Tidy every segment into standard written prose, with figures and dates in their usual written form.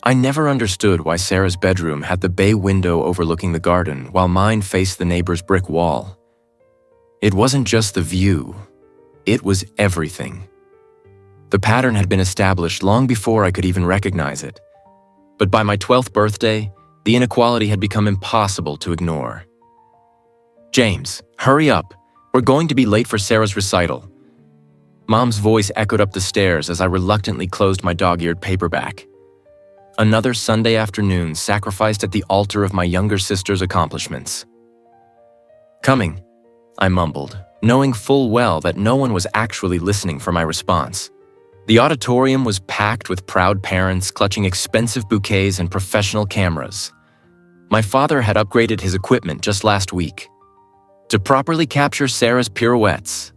I never understood why Sarah's bedroom had the bay window overlooking the garden while mine faced the neighbor's brick wall. It wasn't just the view, it was everything. The pattern had been established long before I could even recognize it. But by my 12th birthday, the inequality had become impossible to ignore. "James, hurry up. We're going to be late for Sarah's recital." Mom's voice echoed up the stairs as I reluctantly closed my dog-eared paperback. Another Sunday afternoon sacrificed at the altar of my younger sister's accomplishments. "Coming," I mumbled, knowing full well that no one was actually listening for my response. The auditorium was packed with proud parents clutching expensive bouquets and professional cameras. My father had upgraded his equipment just last week to properly capture Sarah's pirouettes.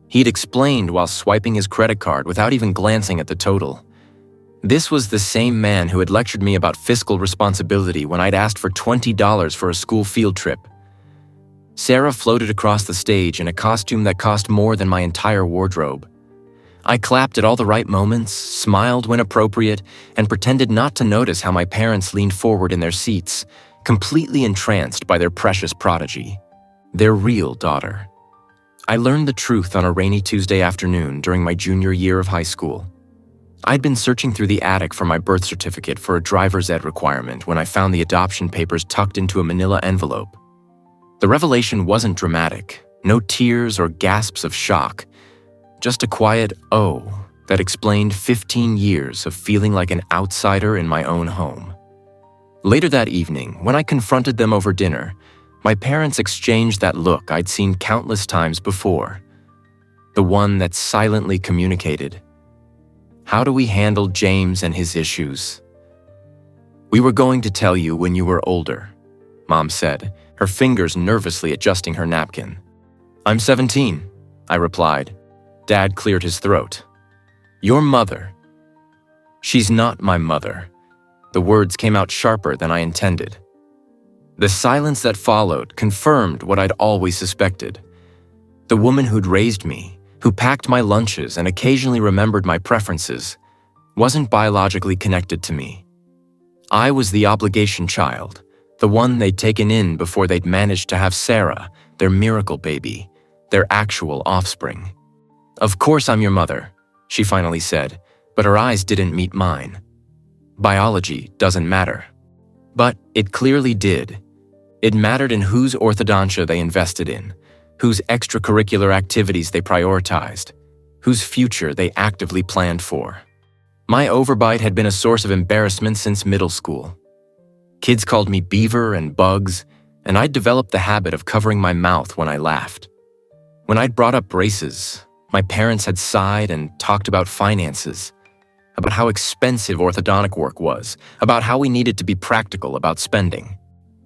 He'd explained while swiping his credit card without even glancing at the total. This was the same man who had lectured me about fiscal responsibility when I'd asked for $20 for a school field trip. Sarah floated across the stage in a costume that cost more than my entire wardrobe. I clapped at all the right moments, smiled when appropriate, and pretended not to notice how my parents leaned forward in their seats, completely entranced by their precious prodigy, their real daughter. I learned the truth on a rainy Tuesday afternoon during my junior year of high school. I'd been searching through the attic for my birth certificate for a driver's ed requirement when I found the adoption papers tucked into a manila envelope. The revelation wasn't dramatic, no tears or gasps of shock, just a quiet "oh" that explained 15 years of feeling like an outsider in my own home. Later that evening, when I confronted them over dinner, my parents exchanged that look I'd seen countless times before, the one that silently communicated, "How do we handle James and his issues?" "We were going to tell you when you were older," Mom said, her fingers nervously adjusting her napkin. "I'm 17, I replied. Dad cleared his throat. "Your mother." "She's not my mother." The words came out sharper than I intended. The silence that followed confirmed what I'd always suspected. The woman who'd raised me, who packed my lunches and occasionally remembered my preferences, wasn't biologically connected to me. I was the obligation child, the one they'd taken in before they'd managed to have Sarah, their miracle baby, their actual offspring. "Of course I'm your mother," she finally said, but her eyes didn't meet mine. Biology doesn't matter. But it clearly did. It mattered in whose orthodontia they invested in, whose extracurricular activities they prioritized, whose future they actively planned for. My overbite had been a source of embarrassment since middle school. Kids called me Beaver and Bugs, and I'd developed the habit of covering my mouth when I laughed. When I'd brought up braces, my parents had sighed and talked about finances, about how expensive orthodontic work was, about how we needed to be practical about spending.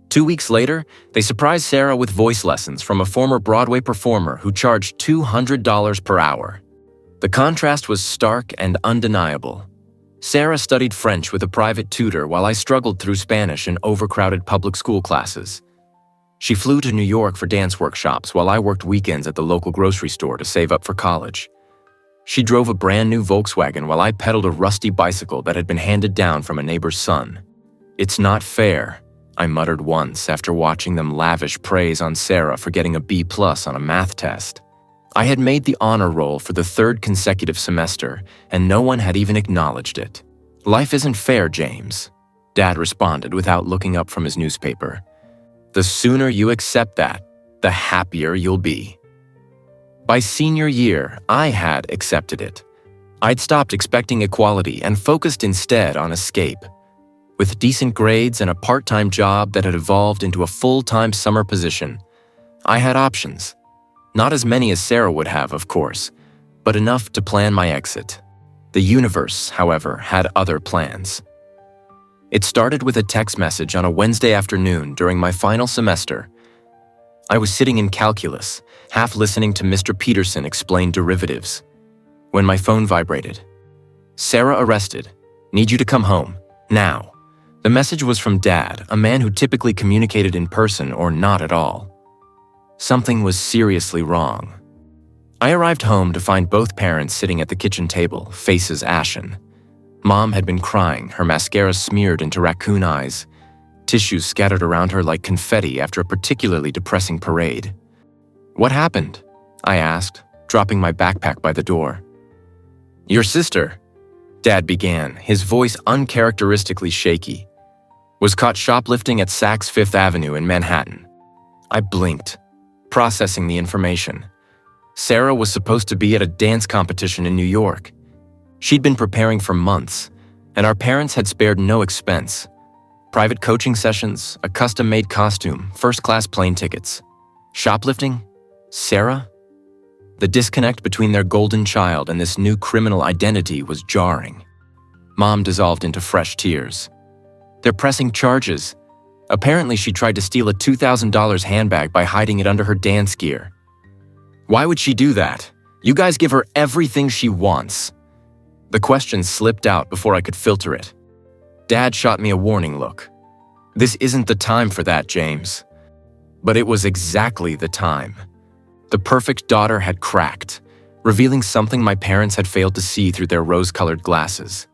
2 weeks later, they surprised Sarah with voice lessons from a former Broadway performer who charged $200 per hour. The contrast was stark and undeniable. Sarah studied French with a private tutor while I struggled through Spanish in overcrowded public school classes. She flew to New York for dance workshops while I worked weekends at the local grocery store to save up for college. She drove a brand new Volkswagen while I pedaled a rusty bicycle that had been handed down from a neighbor's son. "It's not fair," I muttered once after watching them lavish praise on Sarah for getting a B+ on a math test. I had made the honor roll for the 3rd consecutive semester, and no one had even acknowledged it. "Life isn't fair, James," Dad responded without looking up from his newspaper. "The sooner you accept that, the happier you'll be." By senior year, I had accepted it. I'd stopped expecting equality and focused instead on escape. With decent grades and a part-time job that had evolved into a full-time summer position, I had options. Not as many as Sarah would have, of course, but enough to plan my exit. The universe, however, had other plans. It started with a text message on a Wednesday afternoon during my final semester. I was sitting in calculus, half listening to Mr. Peterson explain derivatives, when my phone vibrated. "Sarah arrested. Need you to come home. Now." The message was from Dad, a man who typically communicated in person or not at all. Something was seriously wrong. I arrived home to find both parents sitting at the kitchen table, faces ashen. Mom had been crying, her mascara smeared into raccoon eyes, tissues scattered around her like confetti after a particularly depressing parade. "What happened?" I asked, dropping my backpack by the door. "Your sister," Dad began, his voice uncharacteristically shaky, "was caught shoplifting at Saks Fifth Avenue in Manhattan." I blinked, processing the information. Sarah was supposed to be at a dance competition in New York. She'd been preparing for months, and our parents had spared no expense. Private coaching sessions, a custom-made costume, first-class plane tickets. Shoplifting? Sarah? The disconnect between their golden child and this new criminal identity was jarring. Mom dissolved into fresh tears. "They're pressing charges. Apparently she tried to steal a $2,000 handbag by hiding it under her dance gear." "Why would she do that? You guys give her everything she wants." The question slipped out before I could filter it. Dad shot me a warning look. "This isn't the time for that, James." But it was exactly the time. The perfect daughter had cracked, revealing something my parents had failed to see through their rose-colored glasses.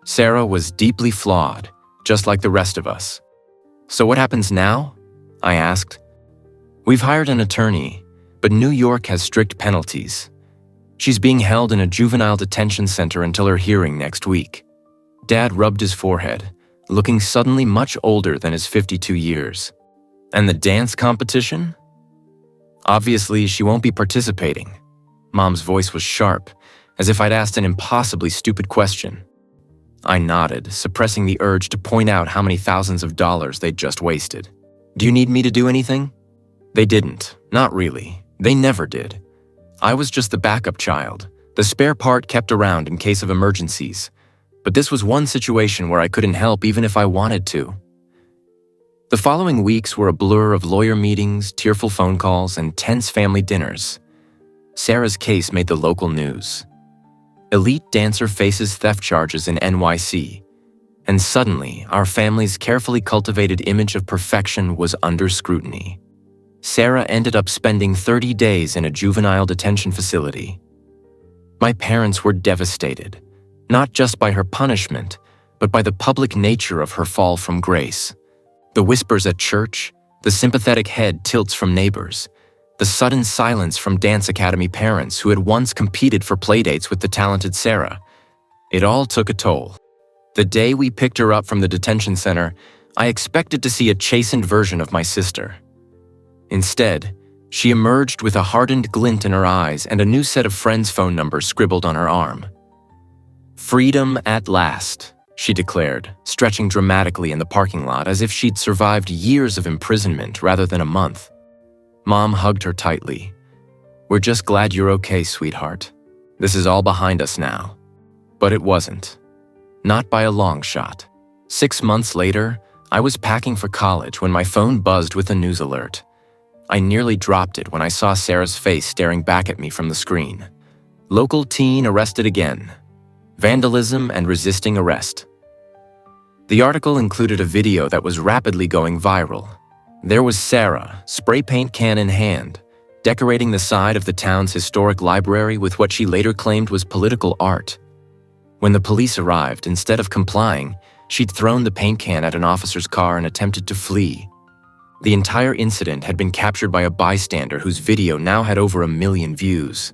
Sarah was deeply flawed, just like the rest of us. "So what happens now?" I asked. "We've hired an attorney, but New York has strict penalties. She's being held in a juvenile detention center until her hearing next week." Dad rubbed his forehead, looking suddenly much older than his 52 years. "And the dance competition?" "Obviously, she won't be participating." Mom's voice was sharp, as if I'd asked an impossibly stupid question. I nodded, suppressing the urge to point out how many thousands of dollars they'd just wasted. "Do you need me to do anything?" They didn't, not really. They never did. I was just the backup child, the spare part kept around in case of emergencies. But this was one situation where I couldn't help even if I wanted to. The following weeks were a blur of lawyer meetings, tearful phone calls, and tense family dinners. Sarah's case made the local news. Elite dancer faces theft charges in NYC. And suddenly, our family's carefully cultivated image of perfection was under scrutiny. Sarah ended up spending 30 days in a juvenile detention facility. My parents were devastated, not just by her punishment, but by the public nature of her fall from grace. The whispers at church, the sympathetic head tilts from neighbors, the sudden silence from dance academy parents who had once competed for playdates with the talented Sarah. It all took a toll. The day we picked her up from the detention center, I expected to see a chastened version of my sister. Instead, she emerged with a hardened glint in her eyes and a new set of friends' phone numbers scribbled on her arm. "Freedom at last," she declared, stretching dramatically in the parking lot as if she'd survived years of imprisonment rather than a month. Mom hugged her tightly. "We're just glad you're okay, sweetheart. This is all behind us now." But it wasn't. Not by a long shot. 6 months later, I was packing for college when my phone buzzed with a news alert. I nearly dropped it when I saw Sarah's face staring back at me from the screen. "Local teen arrested again. Vandalism and resisting arrest." The article included a video that was rapidly going viral. There was Sarah, spray paint can in hand, decorating the side of the town's historic library with what she later claimed was political art. When the police arrived, instead of complying, she'd thrown the paint can at an officer's car and attempted to flee. The entire incident had been captured by a bystander whose video now had over 1 million views.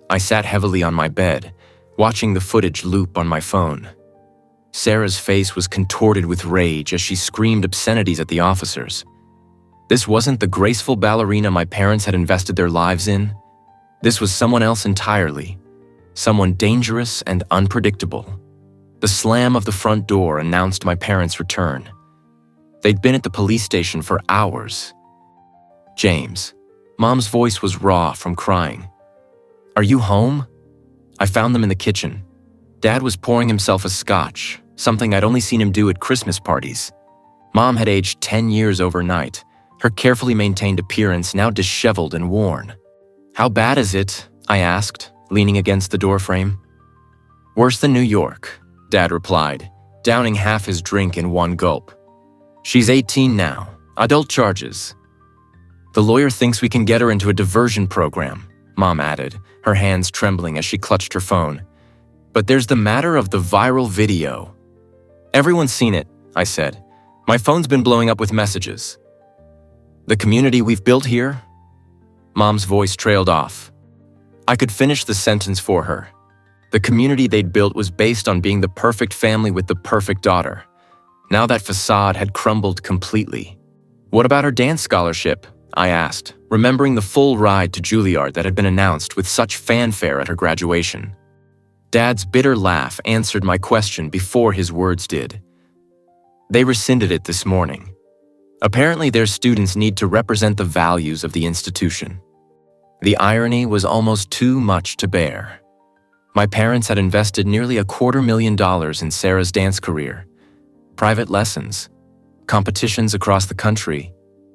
I sat heavily on my bed, watching the footage loop on my phone. Sarah's face was contorted with rage as she screamed obscenities at the officers. This wasn't the graceful ballerina my parents had invested their lives in. This was someone else entirely, someone dangerous and unpredictable. The slam of the front door announced my parents' return. They'd been at the police station for hours. "James." Mom's voice was raw from crying. "Are you home?" I found them in the kitchen. Dad was pouring himself a scotch, something I'd only seen him do at Christmas parties. Mom had aged 10 years overnight, her carefully maintained appearance now disheveled and worn. "How bad is it?" I asked, leaning against the doorframe. "Worse than New York," Dad replied, downing half his drink in one gulp. "She's 18 now, adult charges. The lawyer thinks we can get her into a diversion program," Mom added, her hands trembling as she clutched her phone. But there's the matter of the viral video. Everyone's seen it, I said. My phone's been blowing up with messages. The community we've built here? Mom's voice trailed off. I could finish the sentence for her. The community they'd built was based on being the perfect family with the perfect daughter. Now that facade had crumbled completely. What about her dance scholarship? I asked, remembering the full ride to Juilliard that had been announced with such fanfare at her graduation. Dad's bitter laugh answered my question before his words did. They rescinded it this morning. Apparently, their students need to represent the values of the institution. The irony was almost too much to bear. My parents had invested nearly $250,000 in Sarah's dance career. Private lessons, competitions across the country,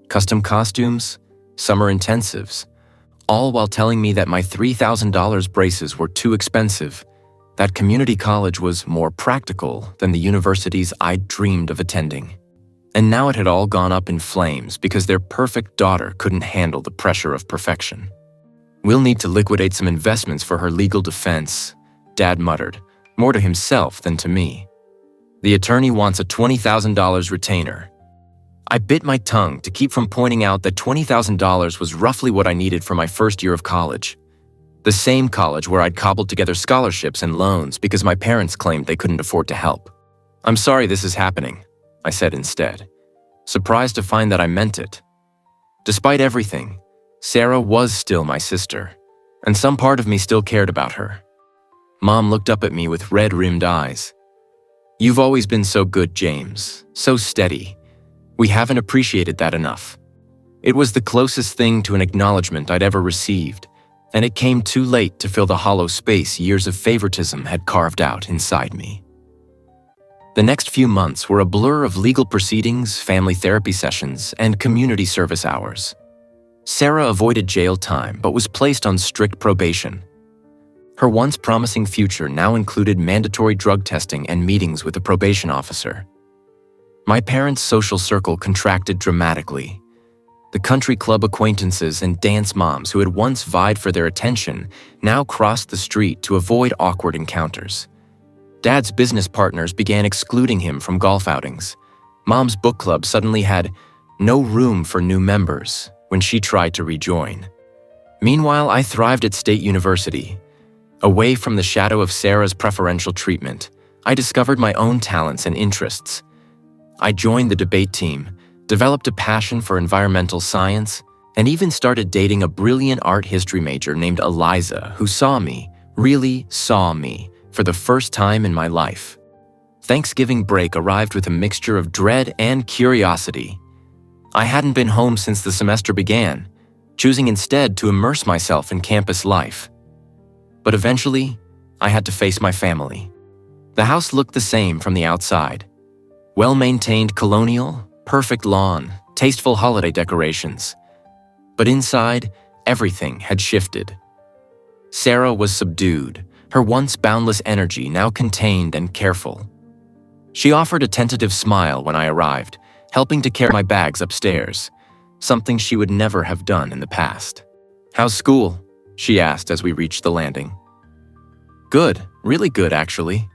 custom costumes, summer intensives, all while telling me that my $3,000 braces were too expensive, that community college was more practical than the universities I'd dreamed of attending. And now it had all gone up in flames because their perfect daughter couldn't handle the pressure of perfection. We'll need to liquidate some investments for her legal defense, Dad muttered, more to himself than to me. The attorney wants a $20,000 retainer. I bit my tongue to keep from pointing out that $20,000 was roughly what I needed for my first year of college. The same college where I'd cobbled together scholarships and loans because my parents claimed they couldn't afford to help. I'm sorry this is happening, I said instead, surprised to find that I meant it. Despite everything, Sarah was still my sister, and some part of me still cared about her. Mom looked up at me with red-rimmed eyes. You've always been so good, James, so steady. We haven't appreciated that enough. It was the closest thing to an acknowledgement I'd ever received, and it came too late to fill the hollow space years of favoritism had carved out inside me. The next few months were a blur of legal proceedings, family therapy sessions, and community service hours. Sarah avoided jail time but was placed on strict probation. Her once promising future now included mandatory drug testing and meetings with a probation officer. My parents' social circle contracted dramatically. The country club acquaintances and dance moms who had once vied for their attention now crossed the street to avoid awkward encounters. Dad's business partners began excluding him from golf outings. Mom's book club suddenly had no room for new members when she tried to rejoin. Meanwhile, I thrived at State University. Away from the shadow of Sarah's preferential treatment, I discovered my own talents and interests. I joined the debate team, developed a passion for environmental science, and even started dating a brilliant art history major named Eliza who really saw me, for the first time in my life. Thanksgiving break arrived with a mixture of dread and curiosity. I hadn't been home since the semester began, choosing instead to immerse myself in campus life. But eventually, I had to face my family. The house looked the same from the outside. Well-maintained colonial, perfect lawn, tasteful holiday decorations. But inside, everything had shifted. Sarah was subdued, her once boundless energy now contained and careful. She offered a tentative smile when I arrived, helping to carry my bags upstairs, something she would never have done in the past. "How's school?" she asked as we reached the landing. "Good, really good, actually."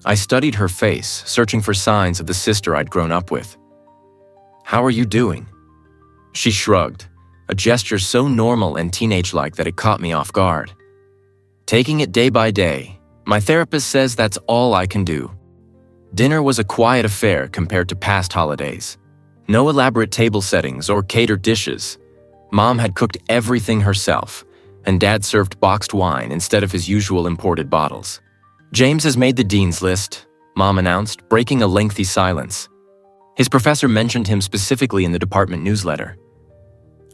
I studied her face, searching for signs of the sister I'd grown up with. "How are you doing?" She shrugged, a gesture so normal and teenage-like that it caught me off guard. "Taking it day by day. My therapist says that's all I can do." Dinner was a quiet affair compared to past holidays. No elaborate table settings or catered dishes. Mom had cooked everything herself, and Dad served boxed wine instead of his usual imported bottles. "James has made the dean's list," Mom announced, breaking a lengthy silence. His professor mentioned him specifically in the department newsletter.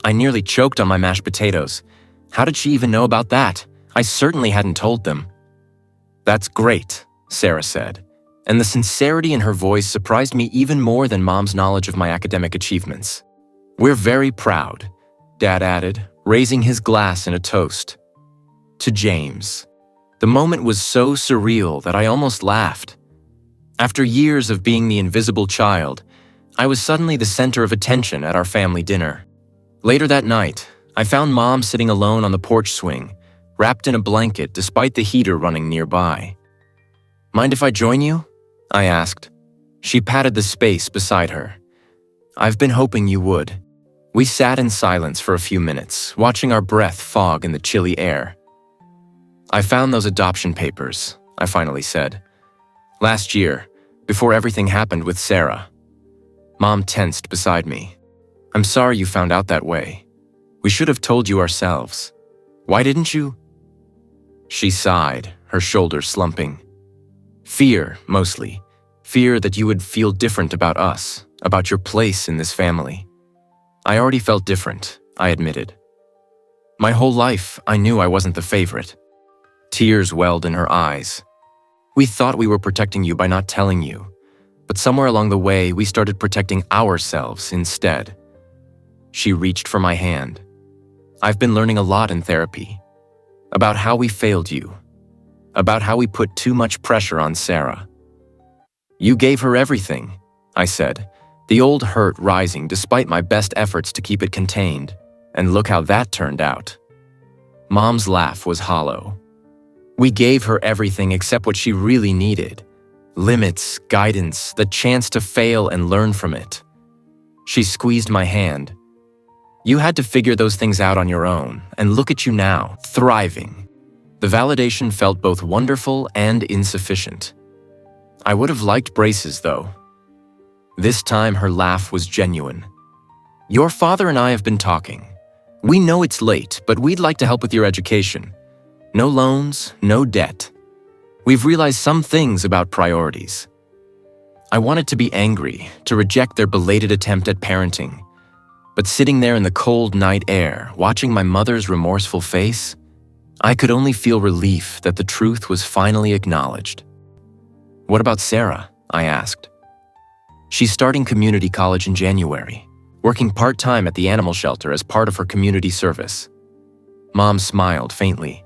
I nearly choked on my mashed potatoes. How did she even know about that? I certainly hadn't told them. "That's great," Sarah said, and the sincerity in her voice surprised me even more than Mom's knowledge of my academic achievements. "We're very proud," Dad added, raising his glass in a toast. To James. The moment was so surreal that I almost laughed. After years of being the invisible child, I was suddenly the center of attention at our family dinner. Later that night, I found Mom sitting alone on the porch swing, wrapped in a blanket despite the heater running nearby. Mind if I join you? I asked. She patted the space beside her. I've been hoping you would. We sat in silence for a few minutes, watching our breath fog in the chilly air. I found those adoption papers, I finally said. Last year, before everything happened with Sarah. Mom tensed beside me. I'm sorry you found out that way. We should have told you ourselves. Why didn't you? She sighed, her shoulders slumping. Fear, mostly. Fear that you would feel different about us, about your place in this family. I already felt different, I admitted. My whole life, I knew I wasn't the favorite. Tears welled in her eyes. We thought we were protecting you by not telling you, but somewhere along the way, we started protecting ourselves instead. She reached for my hand. I've been learning a lot in therapy. About how we failed you. About how we put too much pressure on Sarah. You gave her everything, I said, the old hurt rising despite my best efforts to keep it contained. And look how that turned out. Mom's laugh was hollow. We gave her everything except what she really needed. Limits, guidance, the chance to fail and learn from it. She squeezed my hand. You had to figure those things out on your own, and look at you now, thriving. The validation felt both wonderful and insufficient. I would have liked braces, though. This time her laugh was genuine. Your father and I have been talking. We know it's late, but we'd like to help with your education. No loans, no debt. We've realized some things about priorities. I wanted to be angry, to reject their belated attempt at parenting. But sitting there in the cold night air, watching my mother's remorseful face, I could only feel relief that the truth was finally acknowledged. What about Sarah? I asked. She's starting community college in January, working part-time at the animal shelter as part of her community service. Mom smiled faintly.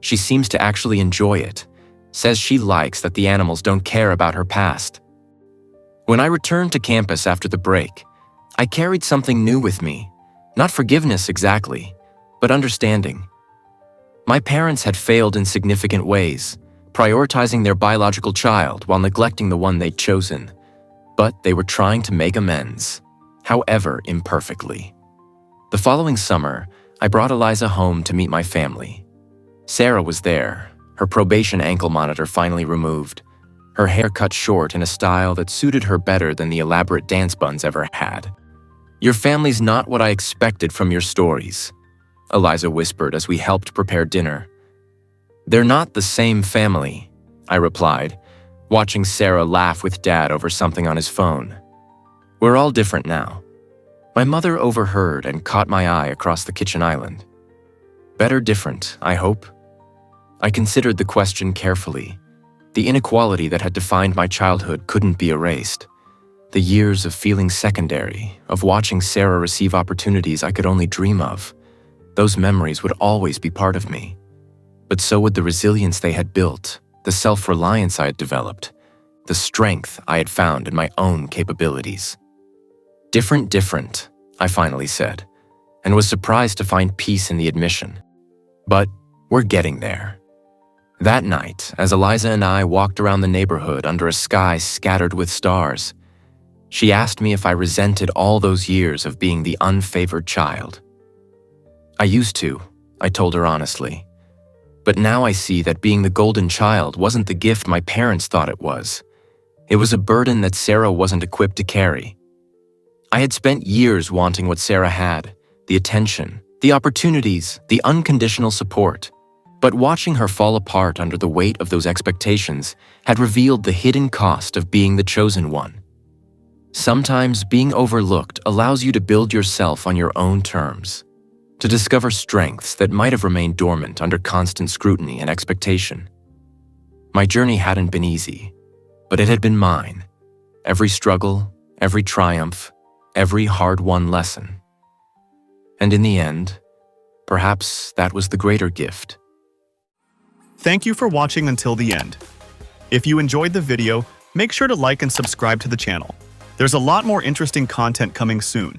She seems to actually enjoy it, says she likes that the animals don't care about her past. When I returned to campus after the break, I carried something new with me. Not forgiveness exactly, but understanding. My parents had failed in significant ways, prioritizing their biological child while neglecting the one they'd chosen. But they were trying to make amends, however imperfectly. The following summer, I brought Eliza home to meet my family. Sarah was there, her probation ankle monitor finally removed, her hair cut short in a style that suited her better than the elaborate dance buns ever had. Your family's not what I expected from your stories, Eliza whispered as we helped prepare dinner. They're not the same family, I replied, watching Sarah laugh with Dad over something on his phone. We're all different now. My mother overheard and caught my eye across the kitchen island. Better different, I hope. I considered the question carefully. The inequality that had defined my childhood couldn't be erased. The years of feeling secondary, of watching Sarah receive opportunities I could only dream of, those memories would always be part of me. But so would the resilience they had built, the self-reliance I had developed, the strength I had found in my own capabilities. Different, I finally said, and was surprised to find peace in the admission. But we're getting there. That night, as Eliza and I walked around the neighborhood under a sky scattered with stars, she asked me if I resented all those years of being the unfavored child. I used to, I told her honestly. But now I see that being the golden child wasn't the gift my parents thought it was. It was a burden that Sarah wasn't equipped to carry. I had spent years wanting what Sarah had, the attention, the opportunities, the unconditional support. But watching her fall apart under the weight of those expectations had revealed the hidden cost of being the chosen one. Sometimes being overlooked allows you to build yourself on your own terms, to discover strengths that might have remained dormant under constant scrutiny and expectation. My journey hadn't been easy, but it had been mine. Every struggle, every triumph, every hard-won lesson. And in the end, perhaps that was the greater gift. Thank you for watching until the end. If you enjoyed the video, make sure to like and subscribe to the channel. There's a lot more interesting content coming soon.